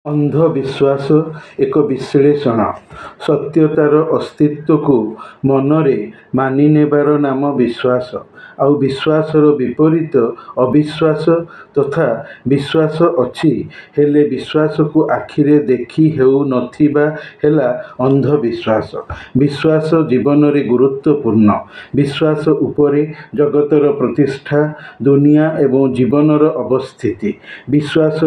ଅନ୍ଧବିଶ୍ୱାସ ଏକ ବିଶ୍ଳେଷଣ। ସତ୍ୟତାର ଅସ୍ତିତ୍ୱକୁ ମନରେ ମାନିନେବାର ନାମ ବିଶ୍ୱାସ। ଆଉ ବିଶ୍ୱାସର ବିପରୀତ ଅବିଶ୍ୱାସ ତଥା ବିଶ୍ୱାସ ଅଛି, ହେଲେ ବିଶ୍ୱାସକୁ ଆଖିରେ ଦେଖି ହେଉ ନଥିବା ହେଲା ଅନ୍ଧବିଶ୍ୱାସ। ବିଶ୍ୱାସ ଜୀବନରେ ଗୁରୁତ୍ୱପୂର୍ଣ୍ଣ। ବିଶ୍ୱାସ ଉପରେ ଜଗତର ପ୍ରତିଷ୍ଠା, ଦୁନିଆ ଏବଂ ଜୀବନର ଅବସ୍ଥିତି। ବିଶ୍ୱାସ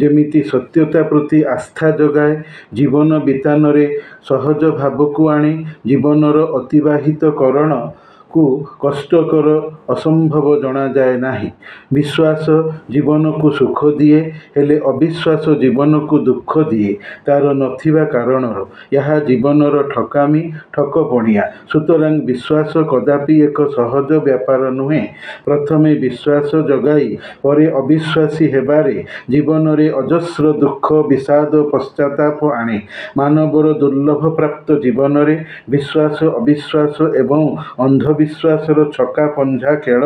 ଯେମିତି ସତ୍ୟତା ପ୍ରତି ଆସ୍ଥା ଜଗାଏ, ଜୀବନ ବିତାନରେ ସହଜ ଭାବକୁ ଆଣେ, ଜୀବନର ଅତିବାହିତକରଣକୁ କଷ୍ଟକର ଅସମ୍ଭବ ଜଣାଯାଏ ନାହିଁ। ବିଶ୍ୱାସ ଜୀବନକୁ ସୁଖ ଦିଏ, ହେଲେ ଅବିଶ୍ୱାସ ଜୀବନକୁ ଦୁଃଖ ଦିଏ ତା'ର ନଥିବା କାରଣରୁ। ଏହା ଜୀବନର ଠକାମି, ଠକପଣିଆ। ସୁତରାଂ ବିଶ୍ୱାସ କଦାପି ଏକ ସହଜ ବ୍ୟାପାର ନୁହେଁ। ପ୍ରଥମେ ବିଶ୍ୱାସ ଜଗାଇ ପରେ ଅବିଶ୍ୱାସୀ ହେବାରେ ଜୀବନରେ ଅଜସ୍ର ଦୁଃଖ, ବିଷାଦ, ପଶ୍ଚାତାପ ଆଣେ। ମାନବର ଦୁର୍ଲଭ ପ୍ରାପ୍ତ ଜୀବନରେ ବିଶ୍ୱାସ, ଅବିଶ୍ୱାସ ଏବଂ ଅନ୍ଧବିଶ୍ୱାସର ଛକାପଞ୍ଝା ଖେଳ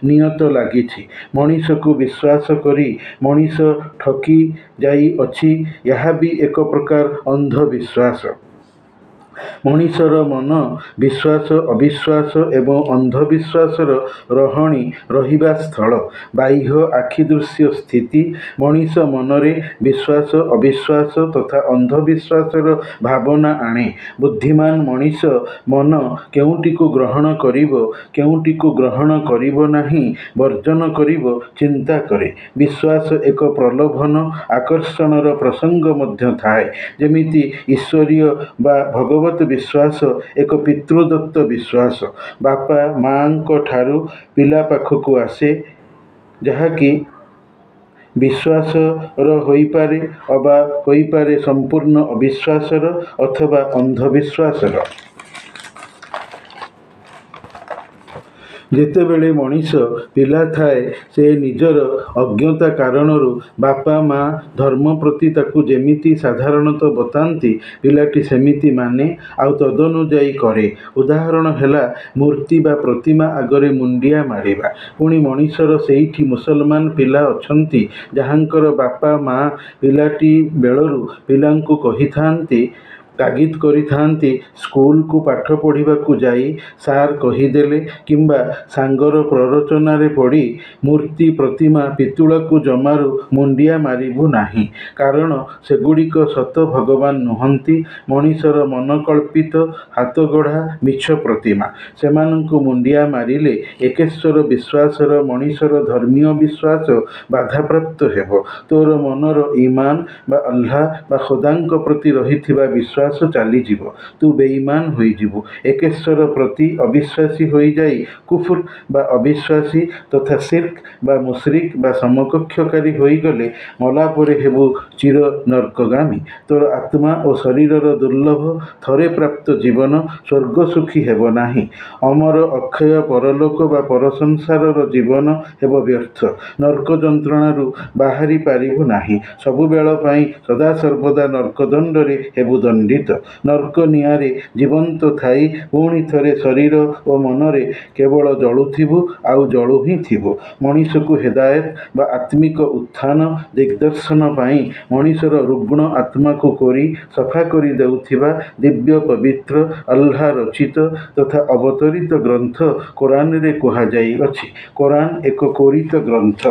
ନିୟତ ଲାଗିଛି। ମଣିଷକୁ ବିଶ୍ୱାସ କରି ମଣିଷ ଠକି ଯାଇଅଛି, ଏହା ବି ଏକ ପ୍ରକାର ଅନ୍ଧବିଶ୍ୱାସ। ମଣିଷର ମନ ବିଶ୍ୱାସ, ଅବିଶ୍ୱାସ ଏବଂ ଅନ୍ଧବିଶ୍ୱାସର ରହଣି ରହିବା ସ୍ଥଳ। ବାହ୍ୟ ଆଖିଦୃଶ୍ୟ ସ୍ଥିତି ମଣିଷ ମନରେ ବିଶ୍ୱାସ, ଅବିଶ୍ୱାସ ତଥା ଅନ୍ଧବିଶ୍ୱାସର ଭାବନା ଆଣେ। ବୁଦ୍ଧିମାନ ମଣିଷ ମନ କେଉଁଟିକୁ ଗ୍ରହଣ କରିବ, କେଉଁଟିକୁ ଗ୍ରହଣ କରିବ ନାହିଁ, ବର୍ଜନ କରିବ, ଚିନ୍ତା କରେ। ବିଶ୍ୱାସ ଏକ ପ୍ରଲୋଭନ, ଆକର୍ଷଣର ପ୍ରସଙ୍ଗ ମଧ୍ୟ ଥାଏ। ଯେମିତି ଈଶ୍ୱରୀୟ ବା ଭଗବତ୍ ବିଶ୍ୱାସ ଏକ ପିତୃଦତ୍ତ ବିଶ୍ୱାସ। ବାପା ମା'ଙ୍କ ଠାରୁ ପିଲା ପାଖକୁ ଆସେ, ଯାହାକି ବିଶ୍ୱାସର ହୋଇପାରେ ଅବା ହୋଇପାରେ ସମ୍ପୂର୍ଣ୍ଣ ଅବିଶ୍ୱାସର ଅଥବା ଅନ୍ଧବିଶ୍ୱାସର। ଯେତେବେଳେ ମଣିଷ ପିଲା ଥାଏ, ସେ ନିଜର ଅଜ୍ଞତା କାରଣରୁ ବାପା ମା ଧର୍ମ ପ୍ରତି ତାକୁ ଯେମିତି ସାଧାରଣତଃ ବତାନ୍ତି, ପିଲାଟି ସେମିତି ମାନେ ଆଉ ତଦନୁଯାୟୀ କରେ। ଉଦାହରଣ ହେଲା ମୂର୍ତ୍ତି ବା ପ୍ରତିମା ଆଗରେ ମୁଣ୍ଡିଆ ମାରିବା। ପୁଣି ମଣିଷର ସେଇଠି ମୁସଲମାନ ପିଲା ଅଛନ୍ତି, ଯାହାଙ୍କର ବାପା ମା ପିଲାଟି ବେଳରୁ ପିଲାଙ୍କୁ କହିଥାନ୍ତି, ତାଗିଦ କରିଥାନ୍ତି, ସ୍କୁଲକୁ ପାଠ ପଢ଼ିବାକୁ ଯାଇ ସାର୍ କହିଦେଲେ କିମ୍ବା ସାଙ୍ଗର ପ୍ରରୋଚନାରେ ପଡ଼ି ମୂର୍ତ୍ତି, ପ୍ରତିମା, ପିତୁଳାକୁ ଜମାରୁ ମୁଣ୍ଡିଆ ମାରିବୁ ନାହିଁ, କାରଣ ସେଗୁଡ଼ିକ ସତ ଭଗବାନ ନୁହନ୍ତି, ମଣିଷର ମନକଳ୍ପିତ ହାତଗଢ଼ା ମିଛ ପ୍ରତିମା। ସେମାନଙ୍କୁ ମୁଣ୍ଡିଆ ମାରିଲେ ଏକେଶ୍ୱର ବିଶ୍ୱାସର, ମଣିଷର ଧର୍ମୀୟ ବିଶ୍ୱାସ ବାଧାପ୍ରାପ୍ତ ହେବ। ତୋର ମନର ଇମାନ ବା ଆଲ୍ଲାହ ବା ଖୋଦାଙ୍କ ପ୍ରତି ରହିଥିବା ବିଶ୍ୱାସ ଚାଲିଯିବ। ତୁ ବେଇମାନ ହୋଇଯିବୁ। ଏକେଶ୍ୱର ପ୍ରତି ଅବିଶ୍ୱାସୀ ହୋଇଯାଇ କୁଫ୍ର ବା ଅବିଶ୍ୱାସୀ ତଥା ଶିର୍କ ବା ମୁଶରିକ ବା ସମକକ୍ଷକାରୀ ହୋଇଗଲେ ମଲାପରେ ହେବୁ ଚିର ନର୍କଗାମୀ। ତୋର ଆତ୍ମା ଓ ଶରୀରର ଦୁର୍ଲଭ ଥରେ ପ୍ରାପ୍ତ ଜୀବନ ସ୍ୱର୍ଗସୁଖୀ ହେବ ନାହିଁ। ଅମର ଅକ୍ଷୟ ପରଲୋକ ବା ପରସଂସାରର ଜୀବନ ହେବ ବ୍ୟର୍ଥ। ନର୍କ ଯନ୍ତ୍ରଣାରୁ ବାହାରି ପାରିବୁ ନାହିଁ। ସବୁବେଳ ପାଇଁ ସଦାସର୍ବଦା ନର୍କଦଣ୍ଡରେ ହେବୁ ଦଣ୍ଡିତ। ନର୍କ ନିଆଁରେ ଜୀବନ୍ତ ଥାଇ ପୁଣି ଥରେ ଶରୀର ଓ ମନରେ କେବଳ ଜଳୁଥିବୁ ଆଉ ଜଳୁ ହିଁ ଥିବୁ। ମଣିଷକୁ ହେଦାୟତ ବା ଆତ୍ମିକ ଉତ୍ଥାନ, ଦିଗ୍ଦର୍ଶନ ପାଇଁ ମଣିଷର ରୁଗ୍ଣ ଆତ୍ମାକୁ କୋରି ସଫା କରି ଦେଉଥିବା ଦିବ୍ୟ ପବିତ୍ର ଆଲ୍ଲାହ ରଚିତ ତଥା ଅବତରିତ ଗ୍ରନ୍ଥ କୋରାନରେ କୁହାଯାଇଅଛି। କୋରାନ ଏକ କୋରିତ ଗ୍ରନ୍ଥ।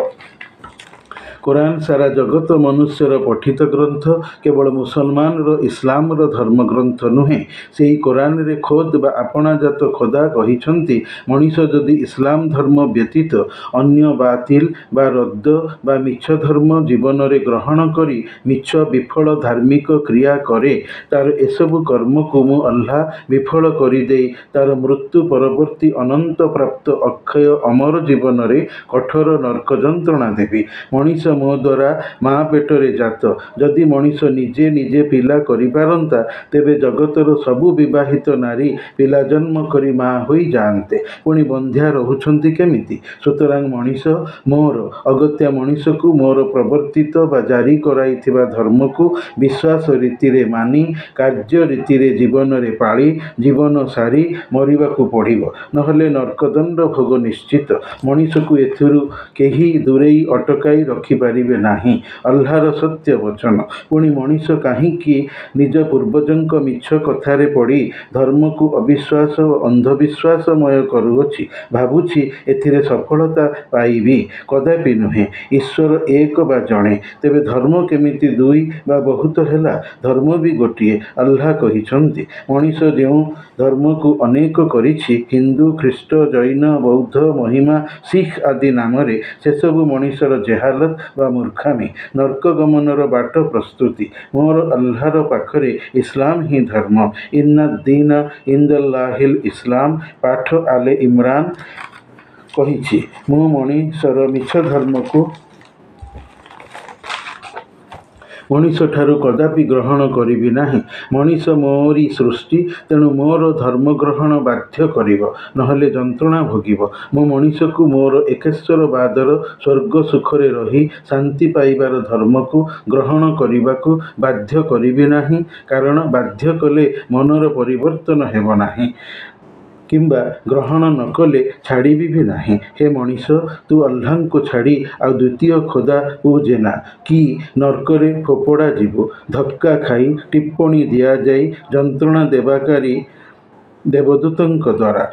କୋରାନ ସାରା ଜଗତ ମନୁଷ୍ୟର ପଠିତ ଗ୍ରନ୍ଥ। କେବଳ ମୁସଲମାନର, ଇସଲାମର ଧର୍ମଗ୍ରନ୍ଥ ନୁହେଁ। ସେହି କୋରାନରେ ଖୋଦ୍ ବା ଆପଣାଜାତ ଖୋଦା କହିଛନ୍ତି, ମଣିଷ ଯଦି ଇସଲାମ ଧର୍ମ ବ୍ୟତୀତ ଅନ୍ୟ ବାତିଲ ବା ରଦ୍ଦ ବା ମିଛ ଧର୍ମ ଜୀବନରେ ଗ୍ରହଣ କରି ମିଛ ବିଫଳ ଧାର୍ମିକ କ୍ରିୟା କରେ, ତା'ର ଏସବୁ କର୍ମକୁ ମୁଁ ଆଲ୍ଲାହ ବିଫଳ କରିଦେଇ ତା'ର ମୃତ୍ୟୁ ପରବର୍ତ୍ତୀ ଅନନ୍ତ ପ୍ରାପ୍ତ ଅକ୍ଷୟ ଅମର ଜୀବନରେ କଠୋର ନର୍କ ଯନ୍ତ୍ରଣା ଦେବି। ମଣିଷ ମୋ ଦ୍ୱାରା ମା ପେଟରେ ଜାତ। ଯଦି ମଣିଷ ନିଜେ ନିଜେ ପିଲା କରିପାରନ୍ତା, ତେବେ ଜଗତର ସବୁ ବିବାହିତ ନାରୀ ପିଲା ଜନ୍ମ କରି ମା ହୋଇ ଯାଆନ୍ତେ। ପୁଣି ବନ୍ଧ୍ୟା ରହୁଛନ୍ତି କେମିତି? ସୁତରାଂ ମଣିଷ ମୋର, ଅଗତ୍ୟା ମଣିଷକୁ ମୋର ପ୍ରବର୍ତ୍ତିତ ବା ଜାରି କରାଇଥିବା ଧର୍ମକୁ ବିଶ୍ୱାସ ରୀତିରେ ମାନି, କାର୍ଯ୍ୟ ରୀତିରେ ଜୀବନରେ ପାଳି, ଜୀବନ ସାରି ମରିବାକୁ ପଡ଼ିବ। ନହେଲେ ନର୍କଦଣ୍ଡ ଭୋଗ ନିଶ୍ଚିତ। ମଣିଷକୁ ଏଥିରୁ କେହି ଦୂରେଇ ଅଟକାଇ ରଖିପାରେ ପାରିବେ ନାହିଁ। ଆଲ୍ଲାହର ସତ୍ୟ ବଚନ। ପୁଣି ମଣିଷ କାହିଁକି ନିଜ ପୂର୍ବଜଙ୍କ ମିଛ କଥାରେ ପଡ଼ି ଧର୍ମକୁ ଅବିଶ୍ୱାସ ଓ ଅନ୍ଧବିଶ୍ୱାସମୟ କରୁଅଛି? ଭାବୁଛି ଏଥିରେ ସଫଳତା ପାଇବି? କଦାପି ନୁହେଁ। ଈଶ୍ୱର ଏକ ବା ଜଣେ। ତେବେ ଧର୍ମ କେମିତି ଦୁଇ ବା ବହୁତ ହେଲା? ଧର୍ମ ବି ଗୋଟିଏ। ଆଲ୍ଲାହ କହିଛନ୍ତି, ମଣିଷ ଯେଉଁ ଧର୍ମକୁ ଅନେକ କରିଛି, ହିନ୍ଦୁ, ଖ୍ରୀଷ୍ଟ, ଜୈନ, ବୌଦ୍ଧ, ମହିମା, ଶିଖ ଆଦି ନାମରେ, ସେସବୁ ମଣିଷର ଜେହାଲତ ବା ମୂର୍ଖାମି, ନର୍କ ଗମନର ବାଟ ପ୍ରସ୍ତୁତି। ମୋର ଆଲ୍ଲାହର ପାଖରେ ଇସଲାମ ହିଁ ଧର୍ମ। ଇନ୍ନା ଦୀନ ଇନ୍ଦାଲ୍ଲାହିଲ୍ ଇସଲାମ। ପାଠ ଆଲେ ଇମ୍ରାନ କହିଛି, ମୁଁ ମଣିଷର ମିଛ ଧର୍ମକୁ ମଣିଷଠାରୁ କଦାପି ଗ୍ରହଣ କରିବି ନାହିଁ। ମଣିଷ ମୋରି ସୃଷ୍ଟି, ତେଣୁ ମୋର ଧର୍ମ ଗ୍ରହଣ ବାଧ୍ୟ କରିବ, ନହେଲେ ଯନ୍ତ୍ରଣା ଭୋଗିବ। ମୁଁ ମଣିଷକୁ ମୋର ଏକେଶ୍ୱରବାଦର ସ୍ୱର୍ଗ ସୁଖରେ ରହି ଶାନ୍ତି ପାଇବାର ଧର୍ମକୁ ଗ୍ରହଣ କରିବାକୁ ବାଧ୍ୟ କରିବି ନାହିଁ, କାରଣ ବାଧ୍ୟ କଲେ ମନର ପରିବର୍ତ୍ତନ ହେବ ନାହିଁ, କିମ୍ବା ଗ୍ରହଣ ନ କଲେ ଛାଡ଼ିବି ବି ନାହିଁ। ହେ ମଣିଷ, ତୁ ଆଲ୍ଲାହଙ୍କୁ ଛାଡ଼ି ଆଉ ଦ୍ୱିତୀୟ ଖୋଦା ପୂଜେନା କି ନର୍କରେ ଫୋପଡ଼ା ଯିବୁ। ଧକ୍କା ଖାଇ, ଟିପ୍ପଣୀ ଦିଆଯାଇ, ଯନ୍ତ୍ରଣା ଦେବାକାରୀ ଦେବଦୂତଙ୍କ ଦ୍ୱାରା।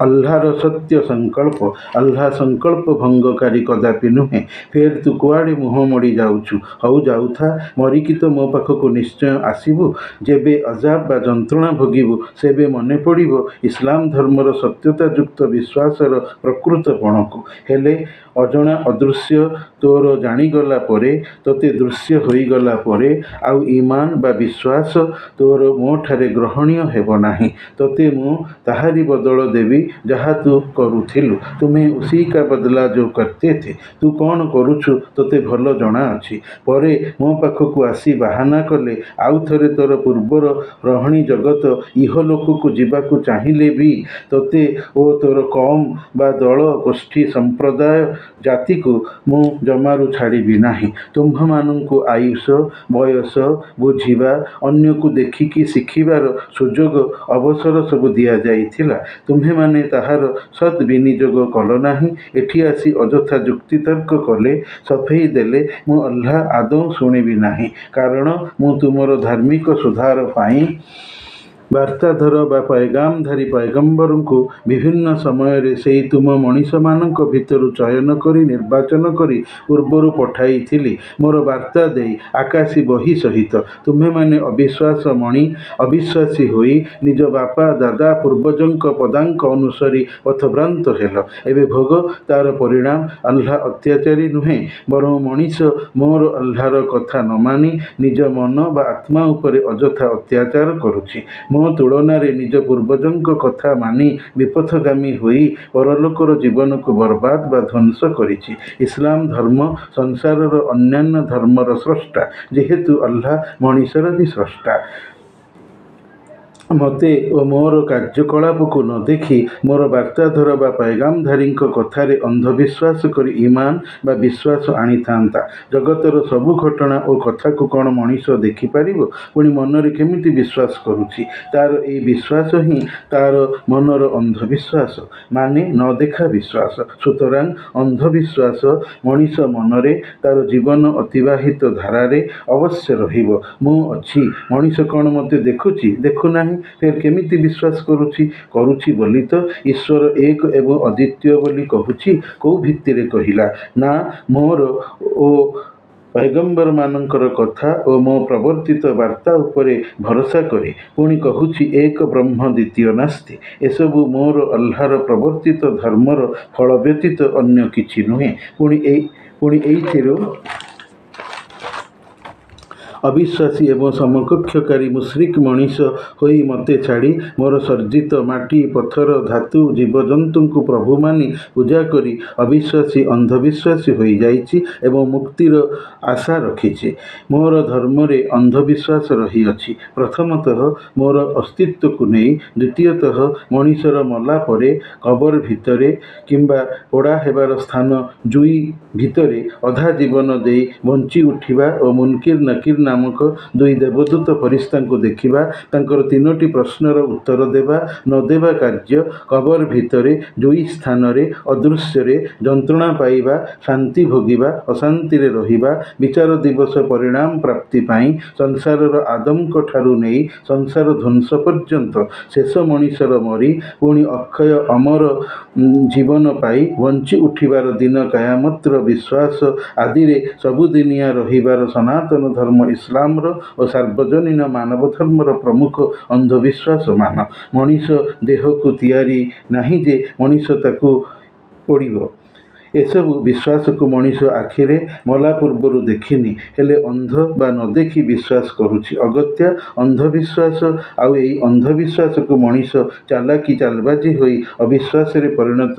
ଆଲ୍ଲାହର ସତ୍ୟ ସଂକଳ୍ପ। ଆଲ୍ଲାହ ସଂକଳ୍ପ ଭଙ୍ଗକାରୀ କଦାପି ନୁହେଁ। ଫେର ତୁ କୁଆଡ଼େ ମୁହଁ ମୋଡ଼ି ଯାଉଛୁ? ହଉ ଯାଉଥା, ମରିକି ତ ମୋ ପାଖକୁ ନିଶ୍ଚୟ ଆସିବୁ। ଯେବେ ଅଜାବ ବା ଯନ୍ତ୍ରଣା ଭୋଗିବୁ, ସେବେ ମନେ ପଡ଼ିବ ଇସଲାମ ଧର୍ମର ସତ୍ୟତାଯୁକ୍ତ ବିଶ୍ୱାସର ପ୍ରକୃତପଣକୁ। ହେଲେ ଅଜଣା ଅଦୃଶ୍ୟ ତୋର ଜାଣିଗଲା ପରେ, ତୋତେ ଦୃଶ୍ୟ ହୋଇଗଲା ପରେ, ଆଉ ଇମାନ ବା ବିଶ୍ୱାସ ତୋର ମୋଠାରେ ଗ୍ରହଣୀୟ ହେବ ନାହିଁ। ତୋତେ ମୁଁ ତାହାରି ବଦଳ ଦେବି ଯାହା ତୁ କରୁଥିଲୁ। ତୁମେ ଉସି କା ବଦଲା ଯୋ କରତେ ଥେ। ତୁ କ'ଣ କରୁଛୁ ତୋତେ ଭଲ ଜଣାଅଛି। ପରେ ମୋ ପାଖକୁ ଆସି ବାହାନା କଲେ ଆଉ ଥରେ ତୋର ପୂର୍ବର ରହଣି ଜଗତ ଇହଲୋକକୁ ଯିବାକୁ ଚାହିଁଲେ ବି ତୋତେ ଓ ତୋର କୌମ ବା ଦଳ, ଗୋଷ୍ଠୀ, ସମ୍ପ୍ରଦାୟ, ଜାତିକୁ ମୁଁ ଜମାରୁ ଛାଡ଼ିବି ନାହିଁ। ତୁମ୍ଭମାନଙ୍କୁ ଆୟୁଷ, ବୟସ, ବୁଝିବା, ଅନ୍ୟକୁ ଦେଖିକି ଶିଖିବାର ସୁଯୋଗ, ଅବସର ସବୁ ଦିଆଯାଇଥିଲା। ତୁମ୍ଭେମାନେ ତାହାର ସଦ୍ ବିନିଯୋଗ କଲ ନାହିଁ। ଏଠି ଆସି ଅଯଥା ଯୁକ୍ତିତର୍କ କଲେ, ସଫେଇ ଦେଲେ, ମୁଁ ଆଲ୍ଲାହ ଆଦୌ ଶୁଣିବି ନାହିଁ, କାରଣ ମୁଁ ତୁମର ଧାର୍ମିକ ସୁଧାର ପାଇଁ ବାର୍ତ୍ତାଧର ବା ପୟଗାମଧାରୀ ପୟଗମ୍ବରଙ୍କୁ ବିଭିନ୍ନ ସମୟରେ ସେଇ ତୁମ ମଣିଷମାନଙ୍କ ଭିତରୁ ଚୟନ କରି ନିର୍ବାଚନ କରି ପୂର୍ବରୁ ପଠାଇଥିଲି ମୋର ବାର୍ତ୍ତା ଦେଇ ଆକାଶୀ ବହି ସହିତ। ତୁମ୍ଭେମାନେ ଅବିଶ୍ୱାସ ମଣି, ଅବିଶ୍ୱାସୀ ହୋଇ ନିଜ ବାପା, ଦାଦା, ପୂର୍ବଜଙ୍କ ପଦାଙ୍କ ଅନୁସରି ପଥଭ୍ରାନ୍ତ ହେଲ। ଏବେ ଭୋଗ ତାର ପରିଣାମ। ଆଲ୍ଲାହ ଅତ୍ୟାଚାରୀ ନୁହେଁ, ବରଂ ମଣିଷ ମୋର ଆଲ୍ଲାହର କଥା ନ ମାନି ନିଜ ମନ ବା ଆତ୍ମା ଉପରେ ଅଯଥା ଅତ୍ୟାଚାର କରୁଛି। ମୋ ତୁଳନାରେ ନିଜ ପୂର୍ବଜଙ୍କ କଥା ମାନି ବିପଥଗାମୀ ହୋଇ ପରଲୋକର ଜୀବନକୁ ବରବାଦ ବା ଧ୍ୱଂସ କରିଛି। ଇସଲାମ ଧର୍ମ ସଂସାରର ଅନ୍ୟାନ୍ୟ ଧର୍ମର ସ୍ରଷ୍ଟା, ଯେହେତୁ ଆଲ୍ଲାହ ମଣିଷର ବି ସ୍ରଷ୍ଟା। ମୋତେ ଓ ମୋର କାର୍ଯ୍ୟକଳାପକୁ ନ ଦେଖି ମୋର ବାର୍ତ୍ତାଧର ବା ପୟଗାମଧାରୀଙ୍କ କଥାରେ ଅନ୍ଧବିଶ୍ୱାସ କରି ଇମାନ ବା ବିଶ୍ୱାସ ଆଣିଥାନ୍ତା। ଜଗତର ସବୁ ଘଟଣା ଓ କଥାକୁ କ'ଣ ମଣିଷ ଦେଖିପାରିବ? ପୁଣି ମନରେ କେମିତି ବିଶ୍ୱାସ କରୁଛି? ତାର ଏଇ ବିଶ୍ୱାସ ହିଁ ତାର ମନର ଅନ୍ଧବିଶ୍ୱାସ, ମାନେ ନ ଦେଖା ବିଶ୍ୱାସ। ସୁତରାଂ ଅନ୍ଧବିଶ୍ୱାସ ମଣିଷ ମନରେ ତାର ଜୀବନ ଅତିବାହିତ ଧାରାରେ ଅବଶ୍ୟ ରହିବ। ମୁଁ ଅଛି, ମଣିଷ କ'ଣ ମୋତେ ଦେଖୁଛି? ଦେଖୁନାହିଁ, ଫେର କେମିତି ବିଶ୍ୱାସ କରୁଛି? କରୁଛି ବୋଲି ତ ଈଶ୍ୱର ଏକ ଏବଂ ଅଦ୍ୱିତୀୟ ବୋଲି କହୁଛି। କୋଉ ଭିତ୍ତିରେ କହିଲା? ନା, ମୋର ଓ ପୟଗମ୍ବରମାନଙ୍କର କଥା ଓ ମୋ ପ୍ରବର୍ତ୍ତିତ ବାର୍ତ୍ତା ଉପରେ ଭରସା କରି। ପୁଣି କହୁଛି ଏକ ବ୍ରହ୍ମ ଦ୍ୱିତୀୟ ନାସ୍ତି। ଏସବୁ ମୋର ଆଲ୍ଲାହର ପ୍ରବର୍ତ୍ତିତ ଧର୍ମର ଫଳ ବ୍ୟତୀତ ଅନ୍ୟ କିଛି ନୁହେଁ। ପୁଣି ଏଇଥିରୁ ଅବିଶ୍ୱାସୀ ଏବଂ ସମକକ୍ଷକାରୀ ମୁଶ୍ରିକ ମଣିଷ ହୋଇ ମୋତେ ଛାଡ଼ି ମୋର ସର୍ଜିତ ମାଟି, ପଥର, ଧାତୁ, ଜୀବଜନ୍ତୁଙ୍କୁ ପ୍ରଭୁ ମାନି ପୂଜା କରି ଅବିଶ୍ୱାସୀ, ଅନ୍ଧବିଶ୍ୱାସୀ ହୋଇଯାଇଛି ଏବଂ ମୁକ୍ତିର ଆଶା ରଖିଛି। ମୋର ଧର୍ମରେ ଅନ୍ଧବିଶ୍ୱାସ ରହିଅଛି, ପ୍ରଥମତଃ ମୋର ଅସ୍ତିତ୍ୱକୁ ନେଇ, ଦ୍ୱିତୀୟତଃ ମଣିଷର ମଲା ପରେ କବର ଭିତରେ କିମ୍ବା ପୋଡ଼ା ହେବାର ସ୍ଥାନ ଜୁଇ ଭିତରେ ଅଧା ଜୀବନ ଦେଇ ବଞ୍ଚି ଉଠିବା ଓ ମୁନକିର ନକିର ନାମକ ଦୁଇ ଦେବଦୂତ ଫରିସ୍ତାଙ୍କୁ ଦେଖିବା, ତାଙ୍କର 3ଟି ପ୍ରଶ୍ନର ଉତ୍ତର ଦେବା, ନ ଦେବା କାର୍ଯ୍ୟ, କବର ଭିତରେ, ଦୁଇ ସ୍ଥାନରେ, ଅଦୃଶ୍ୟରେ, ଯନ୍ତ୍ରଣା ପାଇବା, ଶାନ୍ତି ଭୋଗିବା, ଅଶାନ୍ତିରେ ରହିବା, ବିଚାର ଦିବସ ପରିଣାମ ପ୍ରାପ୍ତି ପାଇଁ, ସଂସାରର ଆଦମଙ୍କ ଠାରୁ ନେଇ ସଂସାର ଧ୍ୱଂସ ପର୍ଯ୍ୟନ୍ତ ଶେଷ ମଣିଷର ମରି ପୁଣି ଅକ୍ଷୟ ଅମର ଜୀବନ ପାଇ ବଞ୍ଚି ଉଠିବାର ଦିନ କୟାମତର ବିଶ୍ୱାସ ଆଦିରେ ସବୁଦିନିଆ ରହିବାର ସନାତନ ଧର୍ମ ଇସଲାମର ଓ ସାର୍ବଜନୀନ ମାନବ ଧର୍ମର ପ୍ରମୁଖ ଅନ୍ଧବିଶ୍ୱାସମାନ। ମଣିଷ ଦେହକୁ ତିଆରି ନାହିଁ ଯେ ମଣିଷ ତାକୁ ପୋଡ଼ିବ। ଏସବୁ ବିଶ୍ୱାସକୁ ମଣିଷ ଆଖିରେ ମଲା ପୂର୍ବରୁ ଦେଖିନି, ହେଲେ ଅନ୍ଧ ବା ନ ଦେଖି ବିଶ୍ୱାସ କରୁଛି। ଅଗତ୍ୟା ଅନ୍ଧବିଶ୍ୱାସ। ଆଉ ଏଇ ଅନ୍ଧବିଶ୍ୱାସକୁ ମଣିଷ ଚାଲାକି ଚାଲବାଜି ହୋଇ ଅବିଶ୍ୱାସରେ ପରିଣତ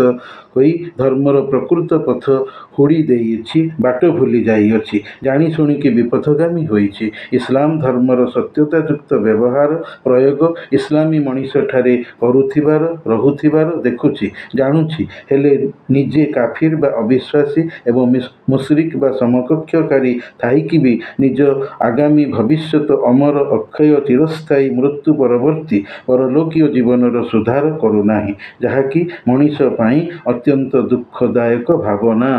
ହୋଇ ଧର୍ମର ପ୍ରକୃତ ପଥ ହୁଡ଼ି ଦେଇଛି, ବାଟ ଭୁଲି ଯାଇଅଛି, ଜାଣି ଶୁଣିକି ବିପଥଗାମୀ ହୋଇଛି। ଇସଲାମ ଧର୍ମର ସତ୍ୟତାଯୁକ୍ତ ବ୍ୟବହାର ପ୍ରୟୋଗ ଇସଲାମୀ ମଣିଷଠାରେ କରୁଥିବାର ରହୁଥିବାର ଦେଖୁଛି, ଜାଣୁଛି, ହେଲେ ନିଜେ କାଫିର ବା ଅବିଶ୍ୱାସୀ ଏବଂ ମୁଶରିକ ବା ସମକକ୍ଷକାରୀ ଥାଇକି ବି ନିଜ ଆଗାମୀ ଭବିଷ୍ୟତ ଅମର ଅକ୍ଷୟ ଚିରସ୍ଥାୟୀ ମୃତ୍ୟୁ ପରବର୍ତ୍ତୀ ପରଲୋକୀୟ ଜୀବନର ସୁଧାର କରୁନାହିଁ, ଯାହାକି ମଣିଷ ପାଇଁ ଅତ୍ୟନ୍ତ ଦୁଃଖଦାୟକ ଭାବନା।